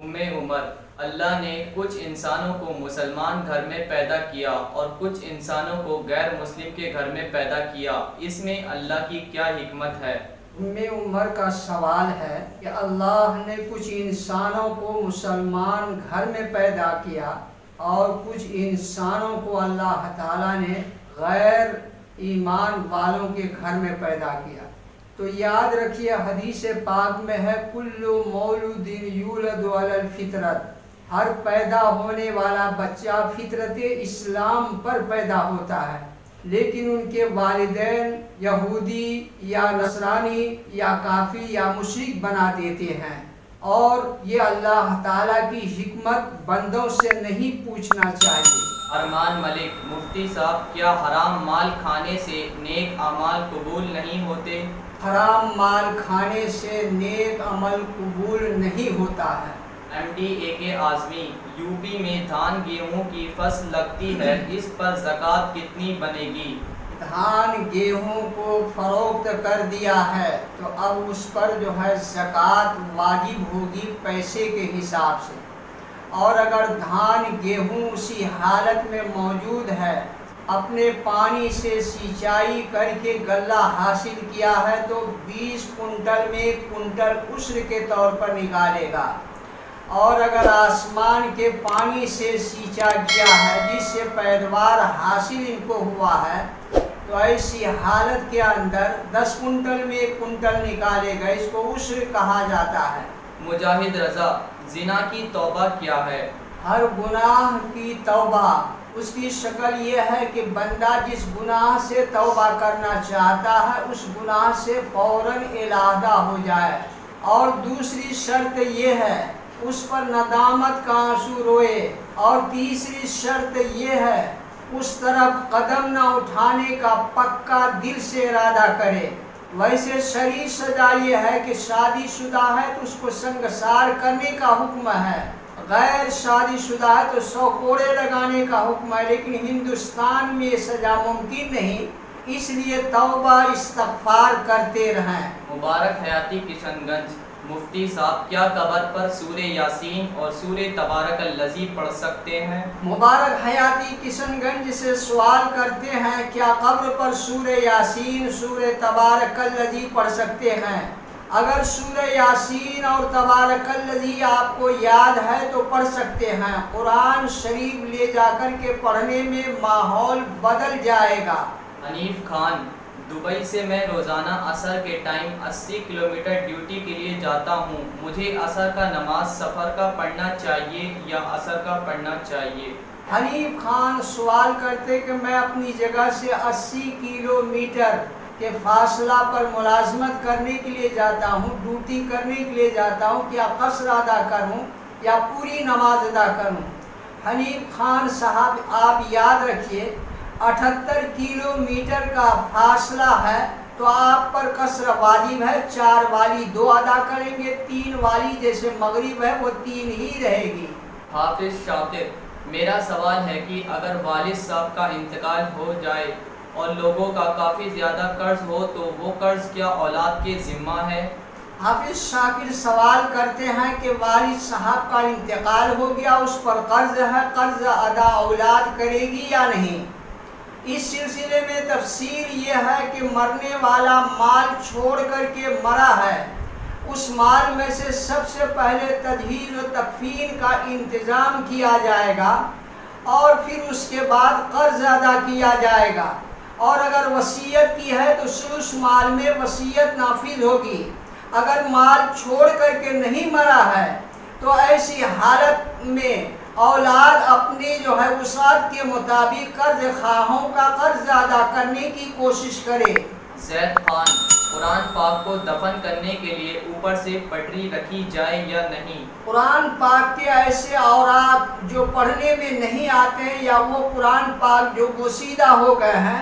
عمر اللہ نے کچھ انسانوں کو مسلمان گھر میں پیدا کیا اور کچھ انسانوں کو غیر مسلم کے گھر میں پیدا کیا، اس میں اللہ کی کیا حکمت ہے؟ عمر کا سوال ہے کہ اللہ نے کچھ انسانوں کو مسلمان گھر میں پیدا کیا اور کچھ انسانوں کو اللہ تعالیٰ نے غیر ایمان والوں کے گھر میں پیدا کیا۔ تو یاد رکھیے حدیث پاک میں ہے کل مولود یولد علی الفطرت، ہر پیدا ہونے والا بچہ فطرت اسلام پر پیدا ہوتا ہے، لیکن ان کے والدین یہودی یا نصرانی یا کافر یا مشرک بنا دیتے ہیں، اور یہ اللہ تعالیٰ کی حکمت بندوں سے نہیں پوچھنا چاہیے۔ ارمان ملک مفتی صاحب، کیا حرام مال کھانے سے نیک اعمال قبول نہیں ہوتے؟ حرام مال کھانے سے نیک عمل قبول نہیں ہوتا ہے۔ MDA اعظمی، یو پی میں دھان گیہوں کی فصل لگتی ہے، اس پر زکوٰۃ کتنی بنے گی؟ دھان گیہوں کو فروخت کر دیا ہے تو اب اس پر جو ہے زکوٰۃ واجب ہوگی پیسے کے حساب سے، اور اگر دھان گیہوں اسی حالت میں موجود ہے، اپنے پانی سے سینچائی کر کے غلہ حاصل کیا ہے، تو 20 کنٹل میں 1 کنٹل عشر کے طور پر نکالے گا، اور اگر آسمان کے پانی سے سینچا گیا ہے جس سے پیداوار حاصل ان کو ہوا ہے، تو ایسی حالت کے اندر 10 کنٹل میں 1 کنٹل نکالے گا، اس کو عشر کہا جاتا ہے۔ مجاہد رضا، زنا کی توبہ کیا ہے؟ ہر گناہ کی توبہ اس کی شکل یہ ہے کہ بندہ جس گناہ سے توبہ کرنا چاہتا ہے اس گناہ سے فوراً علیحدہ ہو جائے، اور دوسری شرط یہ ہے اس پر ندامت کا آنسو روئے، اور تیسری شرط یہ ہے اس طرف قدم نہ اٹھانے کا پکا دل سے ارادہ کرے۔ ویسے شرعی سزا یہ ہے کہ شادی شدہ ہے تو اس کو سنگسار کرنے کا حکم ہے، غیر شادی شدہ ہے تو 100 کوڑے لگانے کا حکم ہے، لیکن ہندوستان میں یہ سزا ممکن نہیں، اس لیے توبہ استغفار کرتے رہیں۔ مبارک حیاتی کشن گنج، مفتی صاحب، کیا قبر پر سورہ یاسین اور سورہ تبارک الذی پڑھ سکتے ہیں؟ مبارک حیاتی کشن گنج سے سوال کرتے ہیں کیا قبر پر سورہ یاسین سورہ تبارک الذی پڑھ سکتے ہیں؟ اگر سورہ یاسین اور تبارک الذی آپ کو یاد ہے تو پڑھ سکتے ہیں، قرآن شریف لے جا کر کے پڑھنے میں ماحول بدل جائے گا۔ حنیف خان، دبئی سے میں روزانہ عصر کے ٹائم 80 کلومیٹر ڈیوٹی کے لیے جاتا ہوں، مجھے عصر کا نماز سفر کا پڑھنا چاہیے یا عصر کا پڑھنا چاہیے؟ حنیف خان سوال کرتے کہ میں اپنی جگہ سے 80 کلومیٹر کے فاصلہ پر ملازمت کرنے کے لیے جاتا ہوں، ڈیوٹی کرنے کے لیے جاتا ہوں، کیا قصر ادا کروں یا پوری نماز ادا کروں؟ حنیف خان صاحب، آپ یاد رکھیے 78 کلومیٹر کا فاصلہ ہے تو آپ پر قصر واجب ہے، 4 والی 2 ادا کریں گے، 3 والی جیسے مغرب ہے وہ 3 ہی رہے گی۔ حافظ شاطر، میرا سوال ہے کہ اگر والد صاحب کا انتقال ہو جائے اور لوگوں کا کافی زیادہ قرض ہو تو وہ قرض کیا اولاد کے ذمہ ہے؟ حافظ شاکر سوال کرتے ہیں کہ والد صاحب کا انتقال ہو گیا، اس پر قرض ہے، قرض ادا اولاد کرے گی یا نہیں؟ اس سلسلے میں تفسیر یہ ہے کہ مرنے والا مال چھوڑ کر کے مرا ہے، اس مال میں سے سب سے پہلے تجہیز و تکفین کا انتظام کیا جائے گا، اور پھر اس کے بعد قرض ادا کیا جائے گا، اور اگر وصیت کی ہے تو ثلث مال میں وصیت نافذ ہوگی۔ اگر مال چھوڑ کر کے نہیں مرا ہے تو ایسی حالت میں اولاد اپنی جو ہے وسعت کے مطابق قرض خواہوں کا قرض ادا کرنے کی کوشش کرے۔ زید خان، قرآن پاک کو دفن کرنے کے لیے اوپر سے پٹری رکھی جائے یا نہیں؟ قرآن پاک کے ایسے اوراق جو پڑھنے میں نہیں آتے ہیں یا وہ قرآن پاک جو گسیدہ ہو گئے ہیں،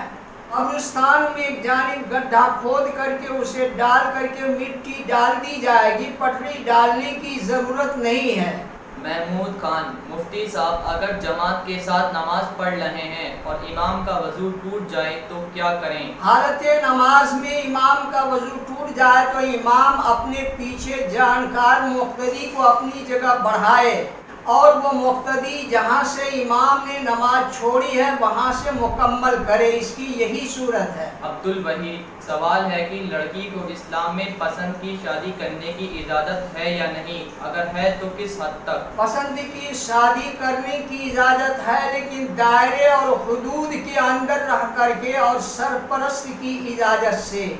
قبرستان میں ایک جانب گڈھا کھود کر کے اسے ڈال کر کے مٹی ڈال دی جائے گی، پٹری ڈالنے کی ضرورت نہیں ہے۔ محمود خان: مفتی صاحب، اگر جماعت کے ساتھ نماز پڑھ رہے ہیں اور امام کا وضو ٹوٹ جائے تو کیا کریں؟ حالت نماز میں امام کا وضو ٹوٹ جائے تو امام اپنے پیچھے جانکار مقتدی کو اپنی جگہ بڑھائے اور وہ مقتدی جہاں سے امام نے نماز چھوڑی ہے وہاں سے مکمل کرے، اس کی یہی صورت ہے۔ عبد الوحید: سوال ہے کہ لڑکی کو اسلام میں پسند کی شادی کرنے کی اجازت ہے یا نہیں؟ اگر ہے تو کس حد تک؟ پسند کی شادی کرنے کی اجازت ہے، لیکن دائرے اور حدود کے اندر رہ کر کے اور سرپرست کی اجازت سے۔